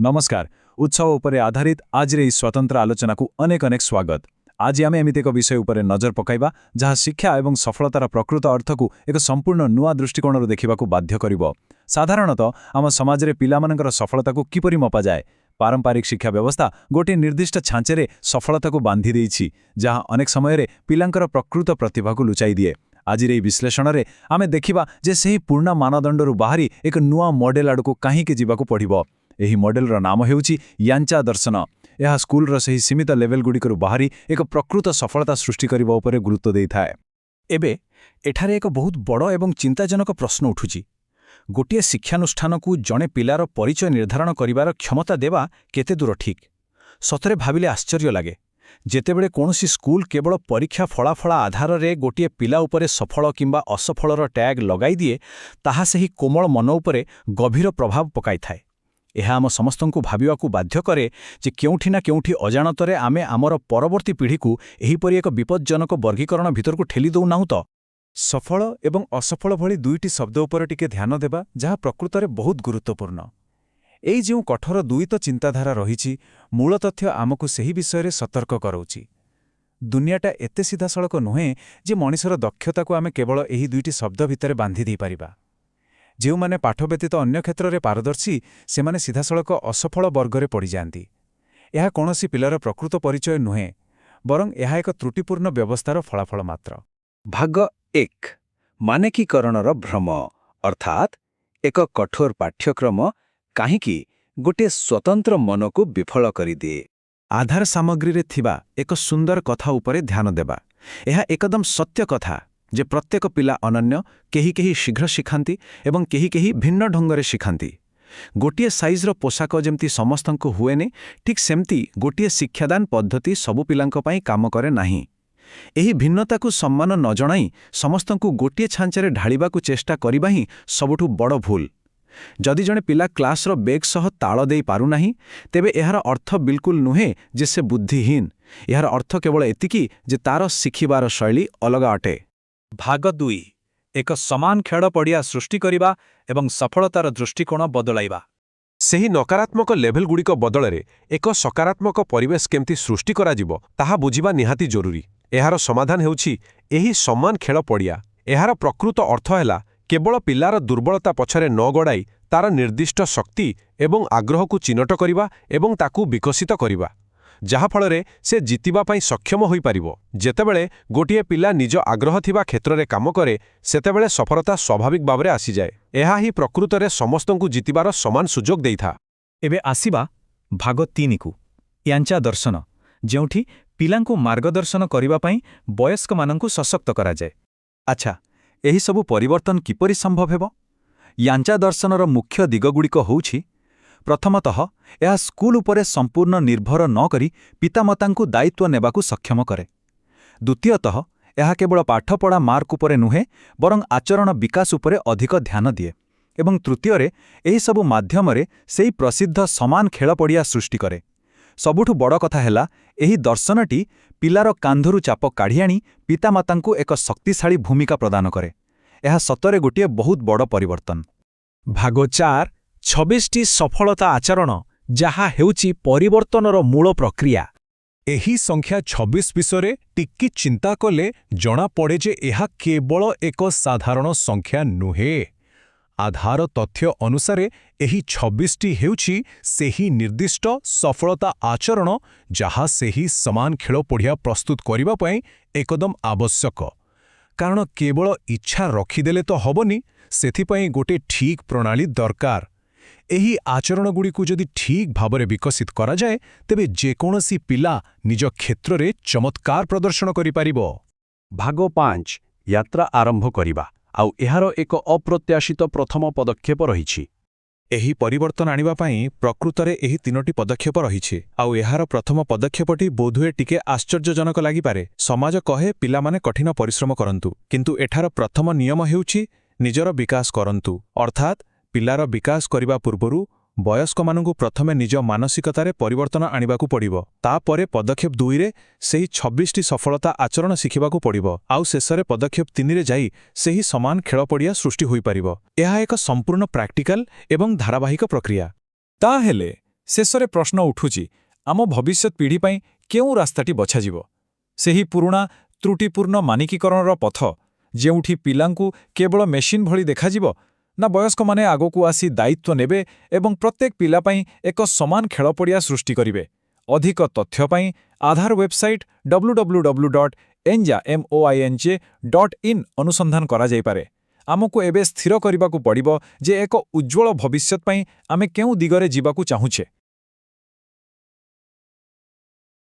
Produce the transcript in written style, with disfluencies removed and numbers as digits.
नमस्कार उत्सव उपरे आधारित आज रे स्वतंत्र आलोचना को अनेक अनेक स्वागत। आज आम एमती एक विषय उपरे नजर पकाइबा जहाँ शिक्षा एवं सफलतार प्रकृत अर्थ को एक संपूर्ण नुआ दृष्टिकोण देखा बाध्य करिबो। साधारणतः आम समाज रे पिलामानकर सफलता को किपरि मपा जाए। पारंपरिक शिक्षा व्यवस्था गोटे निर्दिष्ट छांचेरे सफलता को बांधि देइछि, जहाँ अनेक समय पिलांकर प्रकृत प्रतिभा को लुचाई दिए। आज रे विश्लेषण रे आमे देखिबा जे सही पूर्ण मानदंडरू बाहरी एक नुआ मॉडल आड़को काहींके जीवाकू पड़िबो। एही मॉडलर नाम हेउछि याञ्चा दर्शन। यह स्कूलर सही सीमित लेवल गुड़िकरू बाहरी एक प्रकृत सफलता सृष्टि करबा उपरे गुरुत्व देइथाए। एबे एठारे एक बहुत बड़ एवं चिंताजनक प्रश्न उठुछि। गोटे शिक्षानुष्ठान को जड़े पिलार परिचय निर्धारण करिवार क्षमता देवा केते दूर ठीक? सतरे भाविले आश्चर्य लागे जेतेबेले कोनोसी स्कूल केवल परीक्षा फलाफला आधार रे गोटे पिला उपरे सफल किंबा असफलर टैग लगाई दिए, ताहा सही कोमल मन उपरे गभीर प्रभाव पकाई थाए। यह आम समस्तंकु भाविवाकु बाध्य करे जे केउठी ना केउठी अजाणतरे आमे आमर परवर्ती पीढ़ी को एहीपरि एक विपज्जनक वर्गीकरण भितर को ठेली दउ नाहु त। सफल एवं असफल भली दुईटी शब्द उपर टिके ध्यान देबा, जहाँ प्रकृतरे बहुत गुरुत्वपूर्ण। एई जो कठोर दुईत चिंताधारा रहिछि, मूल तथ्य आमको सही विषय सतर्क कराउछि। दुनियाटा एते सीधासळख नुहे जे मनिषर दक्षता को आमे केवल एही दुईटी शब्द भितर बांधि देई पारिबा। जो माने पाठ व्यतीत अन्य क्षेत्र में पारदर्शी से माने सीधासळख असफल वर्गरे पड़ जाती। यह कौनसी पिलार प्रकृत परिचय नुहे, बरं यह एक त्रुटिपूर्ण व्यवस्थार फलाफल मात्र। भाग 1 मानकीकरणर भ्रम, अर्थात एक कठोर पाठ्यक्रम काहींकि गोटे स्वतंत्र मन को विफल करिदिए। आधार सामग्री रे थिबा एक सुंदर कथा उपरे ध्यान देबा। यह एकदम सत्य कथा जे प्रत्येक पिला अनन्य, केही केही शीघ्र शिखांती एवं केही केही भिन्न ढंगरे शिखांती। गोटिए साइजर पोशाक जेमती समस्तंकु हुएने, ठीक सेमती गोटिए शिक्षादान पद्धति सबु पिलांक पई काम करे नाही। एही भिन्नताकु सम्मान न जणाई समस्तंकु गोटिए छांचरे ढाळिबाकु चेष्टा करिबा ही सबुठु बड़ भूल। जदि जणे पिला क्लासर बेग सह ताळ देई पारु नाही, तेबे एहार अर्थ बिल्कुल नुहे जे से बुद्धिहीन। एहार अर्थ केवल एतिकी जे तार शिखिबार शैली अलग अटे। भाग 2 एक समान खेल पड़िया सृष्टि करिबा एवं सफलतार दृष्टिकोण बदलाइबा। सेही नकारात्मक लेभेल गुड़िक बदलरे एक सकारात्मक परिवेश केमती सृष्टि करा जिवो ताहा बुझिबा निहाती जरूरी। एहार समाधान हेउछि एही समान खेल पड़िया। एहार प्रकृत अर्थ हैला केवल पिलार दुर्बलता पछरे न गड़ाई तार निर्दिष्ट शक्ति एवं आग्रह को चिन्हट करिबा एवं ताकू विकसित करिबा, जहा फलरे से जितिबा पई सक्षम होई पारिबो। जेतेबेले गोटिए पिला निज आग्रह थिबा क्षेत्ररे काम करे, सेतेबेले सफलता स्वाभाविक भावरे आसी जाए। एहा ही प्रकृतरे समस्तंकु जितिबार समान सुजोग देइथा। एबे आसीबा भाग 3 को याञ्चा दर्शन, जेउठी पिलांकु मार्गदर्शन करिबा पई वयस्क मानंकु सशक्त करा जाए। अच्छा, एही सबु परिवर्तन किपरि संभव हेबो? याञ्चा दर्शनर मुख्य दिगगुड़िक होउछि, प्रथमतः यह स्कूल उपरे संपूर्ण निर्भर न करी पितामातांकु दायित्व नेबाकु सक्षम करे। द्वितीयतः यह केवल पाठपढ़ा मार्क उपरे नुहे बरं आचरण विकास उपरे अधिक ध्यान दिए। एवं तृतीय एही सबु माध्यमरे सेही प्रसिद्ध समान खेल पड़िया सृष्टि करे। सबुठु बड़ कथा हैला एही दर्शनटी पिलार कांधरु चाप काढ़ी आनी पितामातांकु एक शक्तिशाली भूमिका प्रदान करे। यह सतरे गोटिए बहुत बड़ परिवर्तन। भाग 4 26टी सफलता आचरण, जहा हेउची परिवर्तनर मूल प्रक्रिया। एही संख्या 26 विषय टिक्की चिंता कले जना पड़े जे एहा केवल एक साधारण संख्या नुहे। आधार तथ्य अनुसारे एही 26टी हेउची सेही निर्दिष्ट सफलता आचरण जहा सेही समान खेल पढ़िया प्रस्तुत करिबा पई एकदम आवश्यक। कारण केवल इच्छा रखिदेले तो हबनी, सेथिपई गोटे ठीक प्रणाली दरकार। एही आचरणगुड़िकु जदि ठीक भावरे विकसित करा जाए, तेबे जेकोनसी पिला निज क्षेत्ररे चमत्कार प्रदर्शन करि पारिबो। भाग 5 यात्रा आरंभ करिबा आउ एहार एक अप्रत्याशित प्रथम पदक्षेप रहिछि। एही परिवर्तन आनिबा पई प्रकृतरे एही 3टी पदक्षेप रहिछि। आउ एहार प्रथम पदक्षेपटी बोधुए टिके आश्चर्यजनक लागि पारे। समाज कहे पिला माने कठिन परिश्रम करंतु, किंतु एठार प्रथम नियम हेउछि निजर विकास करंतु। अर्थात पिलार विकास करिबा पूर्वरु वयस्क मानंकु प्रथमे निज मानसिकतारे परिवर्तन आनिबाकु पड़िबो। तापरे पदक्षेप 2 रे सेही 26टी सफलता आचरण शिखिबाकु पड़िबो। आउ शेषरे पदक्षेप 3 रे जाई सेही समान खेल पड़िया सृष्टि होई पारिबो। एहा एक संपूर्ण प्रैक्टिकल एवं धारावाहिक प्रक्रिया। ताहेले ଶେଷରେ ପ୍ରଶ୍ନ ଉଠୁଛି, ଆମ ଭବିଷ୍ୟତ ପିଢ଼ି ପାଇଁ କେଉଁ ରାସ୍ତାଟି ବଛାଯିବ? ସେହି ପୁରୁଣା ତ୍ରୁଟିପୂର୍ଣ୍ଣ ମାନିକୀକରଣର ପଥ, ଯେଉଁଠି ପିଲାଙ୍କୁ କେବଳ ମେସିନ୍ ଭଳି ଦେଖାଯିବ, ନା ବୟସ୍କମାନେ ଆଗକୁ ଆସି ଦାୟିତ୍ୱ ନେବେ ଏବଂ ପ୍ରତ୍ୟେକ ପିଲା ପାଇଁ ଏକ ସମାନ ଖେଳପଡ଼ିଆ ସୃଷ୍ଟି କରିବେ? ଅଧିକ ତଥ୍ୟ ପାଇଁ ଆଧାର ୱେବସାଇଟ୍ www.enja.in ଅନୁସନ୍ଧାନ କରାଯାଇପାରେ। ଆମକୁ ଏବେ ସ୍ଥିର କରିବାକୁ ପଡ଼ିବ ଯେ ଏକ ଉଜ୍ଜ୍ୱଳ ଭବିଷ୍ୟତ ପାଇଁ ଆମେ କେଉଁ ଦିଗରେ ଯିବାକୁ ଚାହୁଁଛେ।